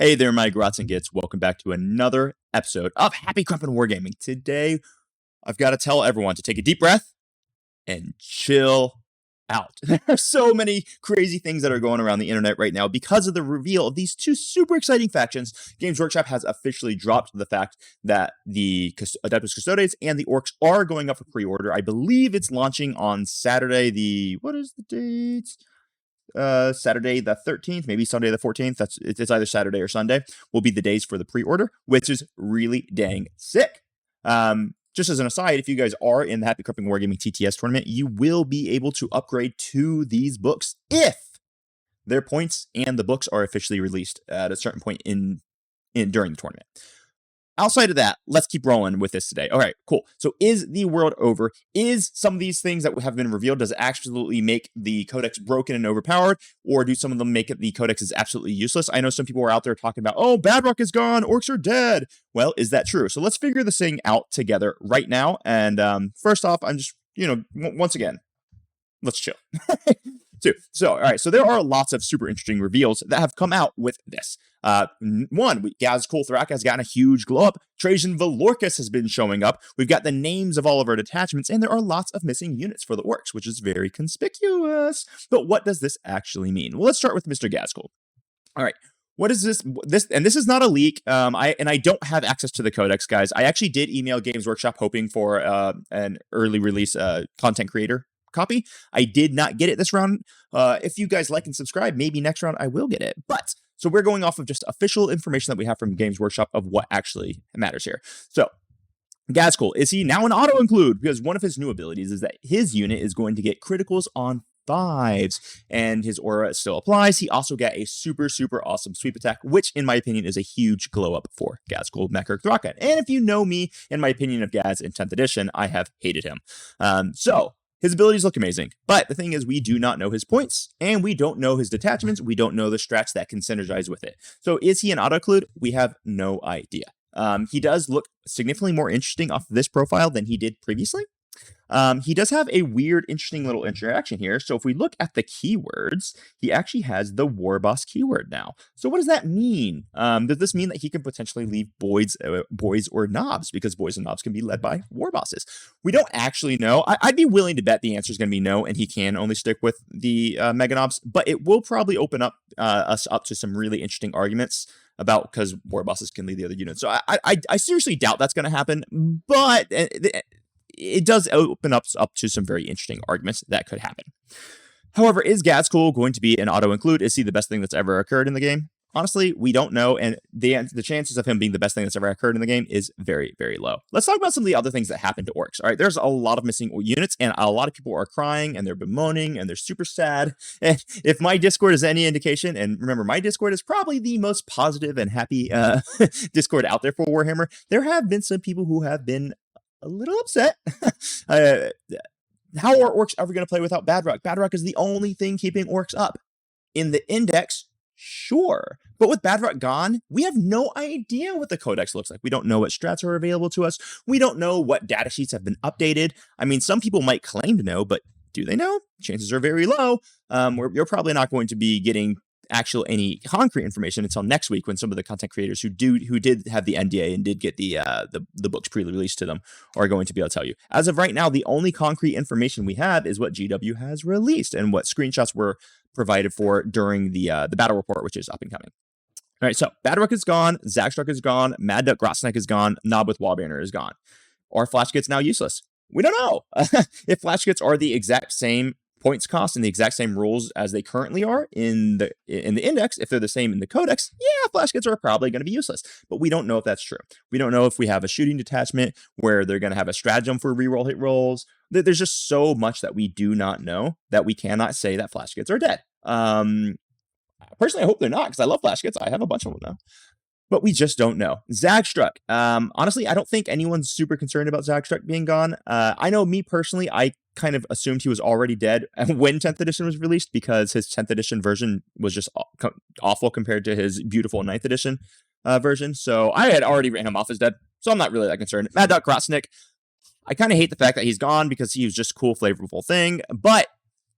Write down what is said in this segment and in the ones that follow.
Hey there, my grots and gits. Welcome back to another episode of Happy Crumpin' Wargaming. Today, I've got to tell everyone to take a deep breath and chill out. There are so many crazy things that are going around the internet right now because of the reveal of these two super exciting factions. Games Workshop has officially dropped the fact that the Adeptus Custodes and the Orcs are going up for pre-order. I believe it's launching on Saturday, what is the date? Saturday the 13th, maybe Sunday the 14th. It's either Saturday or Sunday will be the days for the pre-order, which is really dang sick. Just as an aside, if you guys are in the Happy Crumpin' Wargaming TTS tournament, you will be able to upgrade to these books if their points and the books are officially released at a certain point in during the tournament. Outside of that, let's keep rolling with this today. All right, cool. So is the world over? Is some of these things that have been revealed, does it absolutely make the codex broken and overpowered? Or do some of them make it the codex is absolutely useless? I know some people are out there talking about, oh, Badrock is gone, orcs are dead. Well, is that true? So let's figure this thing out together right now. And first off, I'm just, once again, let's chill. So, all right, so there are lots of super interesting reveals that have come out with this. One, Gazcool Thrak has gotten a huge glow up. Trajan Valorcus has been showing up. We've got the names of all of our detachments, and there are lots of missing units for the orcs, which is very conspicuous. But what does this actually mean? Well, let's start with Mr. Gazcool. All right. What is this? And this is not a leak. I don't have access to the codex, guys. I actually did email Games Workshop hoping for an early release content creator copy. I did not get it this round. If you guys like and subscribe, maybe next round I will get it. But so we're going off of just official information that we have from Games Workshop of what actually matters here. So Gazcool, is he now an auto include? Because one of his new abilities is that his unit is going to get criticals on 5s, and his aura still applies. He also got a super awesome sweep attack, which in my opinion is a huge glow up for Gazcool Mekir Thrakan. And if you know me and my opinion of Gaz in 10th edition, I have hated him. So his abilities look amazing, but the thing is we do not know his points, and we don't know his detachments. We don't know the strats that can synergize with it. So is he an auto-include? We have no idea. He does look significantly more interesting off this profile than he did previously. He does have a weird, interesting little interaction here. So if we look at the keywords, he actually has the War Boss keyword now. So what does that mean? Does this mean that he can potentially leave boys or knobs? Because boys and knobs can be led by War Bosses. We don't actually know. I'd be willing to bet the answer is going to be no, and he can only stick with the Mega Knobs, but it will probably open up us up to some really interesting arguments about because War Bosses can lead the other units. So I seriously doubt that's going to happen, but it does open up to some very interesting arguments that could happen. However, is Gazcool going to be an auto-include? Is he the best thing that's ever occurred in the game? Honestly, we don't know, and the chances of him being the best thing that's ever occurred in the game is very low. Let's talk about some of the other things that happen to orcs. All right, there's a lot of missing units, and a lot of people are crying, and they're bemoaning, and they're super sad. And if my Discord is any indication, and remember, my Discord is probably the most positive and happy Discord out there for Warhammer, there have been some people who have been a little upset. How are orcs ever going to play without Badrock? Badrock is the only thing keeping orcs up. In the index, sure. But with Badrock gone, we have no idea what the codex looks like. We don't know what strats are available to us. We don't know what datasheets have been updated. I mean, some people might claim to know, but do they know? Chances are very low. You're probably not going to be getting any concrete information until next week, when some of the content creators who did have the NDA and did get the books pre-released to them are going to be able to tell you. As of right now, the only concrete information we have is what GW has released and what screenshots were provided for during the battle report, which is up and coming. All right, so Badrock is gone, Zagstruck is gone, Mad Duck Grotsneck is gone, Knob with Wallbanner is gone. Are Flash Kits now useless? We don't know. If Flash Kits are the exact same points cost and the exact same rules as they currently are in the index, if they're the same in the codex, yeah, Flash Kits are probably going to be useless. But we don't know if that's true. We don't know if we have a shooting detachment where they're going to have a stratagem for reroll hit rolls. There's just so much that we do not know that we cannot say that Flash Kits are dead. Personally, I hope they're not, because I love Flash Kits. I have a bunch of them now. But we just don't know. Zagstruck. Honestly, I don't think anyone's super concerned about Zagstruck being gone. I know me personally, I kind of assumed he was already dead when 10th edition was released, because his 10th edition version was just awful compared to his beautiful 9th edition version. So I had already written him off as dead. So I'm not really that concerned. Mad Duck Grotsnick. I kind of hate the fact that he's gone, because he was just a cool, flavorful thing. But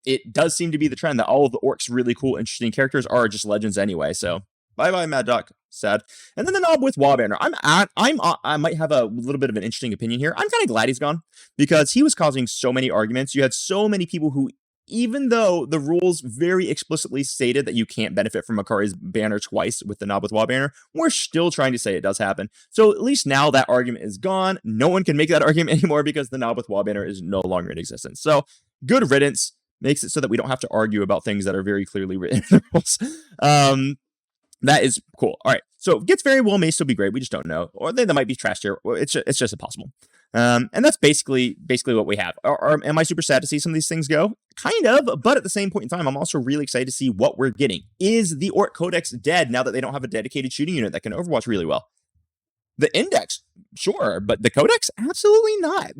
it does seem to be the trend that all of the orcs' really cool, interesting characters are just legends anyway. So bye-bye, Mad Duck. sad. And then the Knob with Wall Banner. I might have a little bit of an interesting opinion here. I'm kind of glad he's gone because he was causing so many arguments. You had so many people who, even though the rules very explicitly stated that you can't benefit from Akari's banner twice with the Knob with Wall Banner, we're still trying to say it does happen. So at least now that argument is gone. No one can make that argument anymore because the Knob with Wall Banner is no longer in existence. So good riddance. Makes it so that we don't have to argue about things that are very clearly written in the rules. That is cool. All right. So Gets Very Well may still be great. We just don't know. Or they might be trashed here. It's just impossible. And that's basically what we have. Am I super sad to see some of these things go? Kind of, but at the same point in time, I'm also really excited to see what we're getting. Is the Orc Codex dead now that they don't have a dedicated shooting unit that can Overwatch really well? The Index, sure, but the Codex, absolutely not.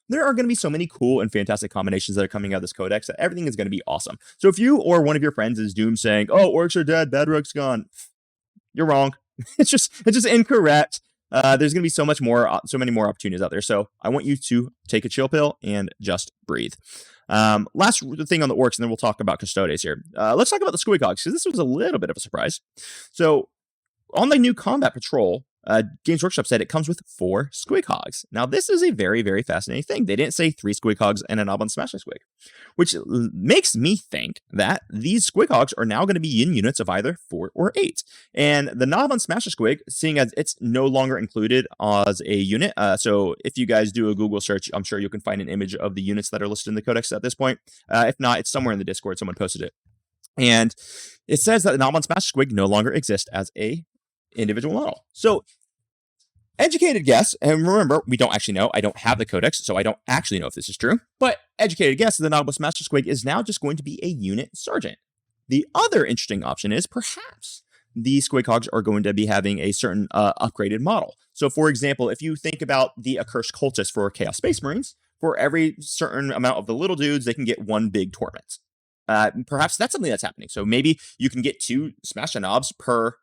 There are going to be so many cool and fantastic combinations that are coming out of this Codex that everything is going to be awesome. So if you or one of your friends is doom saying, "Oh, orcs are dead, Bedrock's gone," you're wrong. It's just incorrect. There's going to be so many more opportunities out there. So I want you to take a chill pill and just breathe. Last thing on the orcs, and then we'll talk about custodes here. Let's talk about the Squig Hogs, because this was a little bit of a surprise. So on the new combat patrol, Games Workshop said it comes with 4 Squig Hogs. Now, this is a very, very fascinating thing. They didn't say 3 Squig Hogs and a Knob on Smasher Squig, which makes me think that these Squig Hogs are now going to be in units of either 4 or 8. And the Knob on Smasher Squig, seeing as it's no longer included as a unit, so if you guys do a Google search, I'm sure you can find an image of the units that are listed in the Codex at this point. If not, it's somewhere in the Discord. Someone posted it. And it says that the Knob on Smasher Squig no longer exists as a individual model. So educated guess, and remember, we don't actually know. I don't have the Codex, so I don't actually know if this is true. But educated guess, the Knob on Smasher Squig is now just going to be a unit sergeant. The other interesting option is perhaps the Squig Hogs are going to be having a certain upgraded model. So for example, if you think about the Accursed Cultist for Chaos Space Marines, for every certain amount of the little dudes, they can get 1 big torment. Perhaps that's something that's happening. So maybe you can get 2 Smash Knobs per,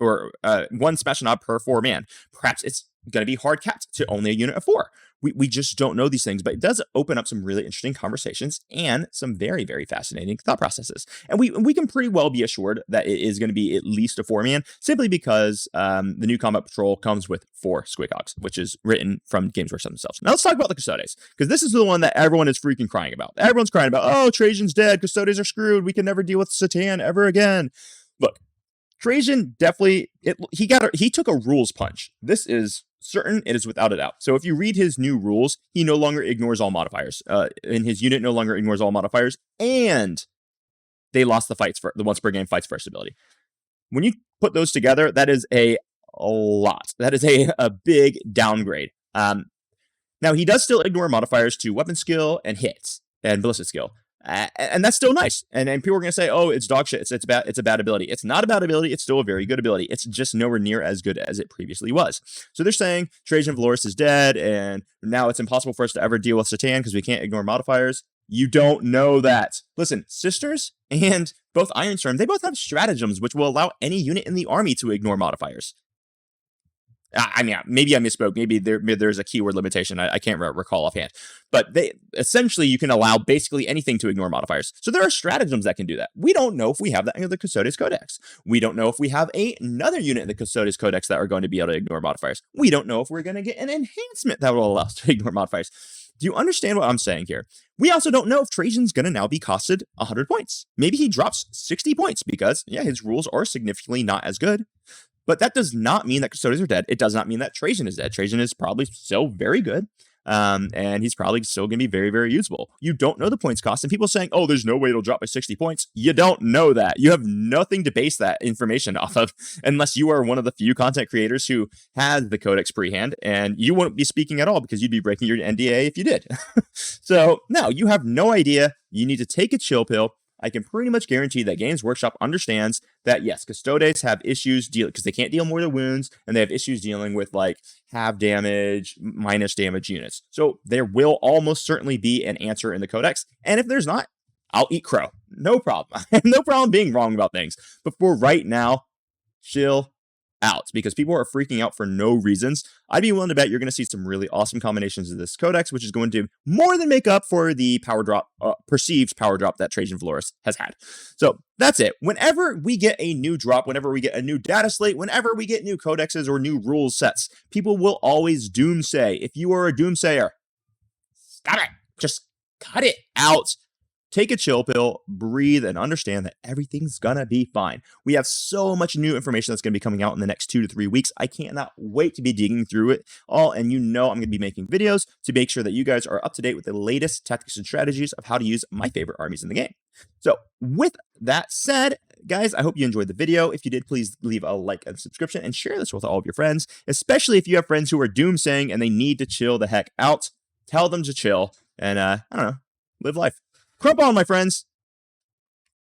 or 1 Smash Knob per 4 man. Perhaps it's going to be hard capped to only a unit of 4. We just don't know these things, but it does open up some really interesting conversations and some very, very fascinating thought processes. And we can pretty well be assured that it is going to be at least a 4-man, simply because the new Combat Patrol comes with 4 Squig Hogs, which is written from Games Workshop themselves. Now let's talk about the Custodes, because this is the one that everyone is freaking crying about. Everyone's crying about, oh, Trajan's dead, Custodes are screwed, we can never deal with Satan ever again. Look, Trajan definitely, he took a rules punch. This is certain, it is without a doubt. So if you read his new rules, he no longer ignores all modifiers. And his unit no longer ignores all modifiers, and they lost the once per game fights first ability. When you put those together, that is a lot. That is a big downgrade. Now he does still ignore modifiers to weapon skill and hits and ballistic skill. And that's still nice. And people are going to say, oh, it's dog shit. It's a bad ability. It's not a bad ability. It's still a very good ability. It's just nowhere near as good as it previously was. So they're saying Trajan Valoris is dead, and now it's impossible for us to ever deal with Satan because we can't ignore modifiers. You don't know that. Listen, Sisters and both Ironstorm, they both have stratagems which will allow any unit in the army to ignore modifiers. I mean, maybe I misspoke. Maybe there's a keyword limitation. I can't recall offhand. But essentially, you can allow basically anything to ignore modifiers. So there are stratagems that can do that. We don't know if we have that in the Custodes Codex. We don't know if we have another unit in the Custodes Codex that are going to be able to ignore modifiers. We don't know if we're going to get an enhancement that will allow us to ignore modifiers. Do you understand what I'm saying here? We also don't know if Trajan's going to now be costed 100 points. Maybe he drops 60 points because, yeah, his rules are significantly not as good. But that does not mean that Custodes are dead. It does not mean that Trajan is dead. Trajan is probably still very good. And he's probably still going to be very, very usable. You don't know the points cost. And people saying, oh, there's no way it'll drop by 60 points. You don't know that. You have nothing to base that information off of unless you are one of the few content creators who has the Codex pre-hand. And you won't be speaking at all because you'd be breaking your NDA if you did. So, no, you have no idea. You need to take a chill pill. I can pretty much guarantee that Games Workshop understands that, yes, Custodes have issues because they can't deal more than wounds, and they have issues dealing with like half damage, minus damage units. So there will almost certainly be an answer in the Codex. And if there's not, I'll eat crow. No problem. No problem being wrong about things. But for right now, chill out because people are freaking out for no reasons. I'd be willing to bet you're going to see some really awesome combinations of this codex, which is going to more than make up for the power drop, perceived power drop that Trajan Valoris has had. So that's it. Whenever we get a new drop, whenever we get a new data slate, whenever we get new codexes or new rules sets, people will always doomsay. If you are a doomsayer, stop it. Just cut it out. Take a chill pill, breathe, and understand that everything's gonna be fine. We have so much new information that's gonna be coming out in the next 2 to 3 weeks. I cannot wait to be digging through it all, and I'm gonna be making videos to make sure that you guys are up to date with the latest tactics and strategies of how to use my favorite armies in the game. So with that said, guys, I hope you enjoyed the video. If you did, please leave a like and subscription and share this with all of your friends, especially if you have friends who are doomsaying and they need to chill the heck out. Tell them to chill and, I don't know, live life. Crump on, my friends.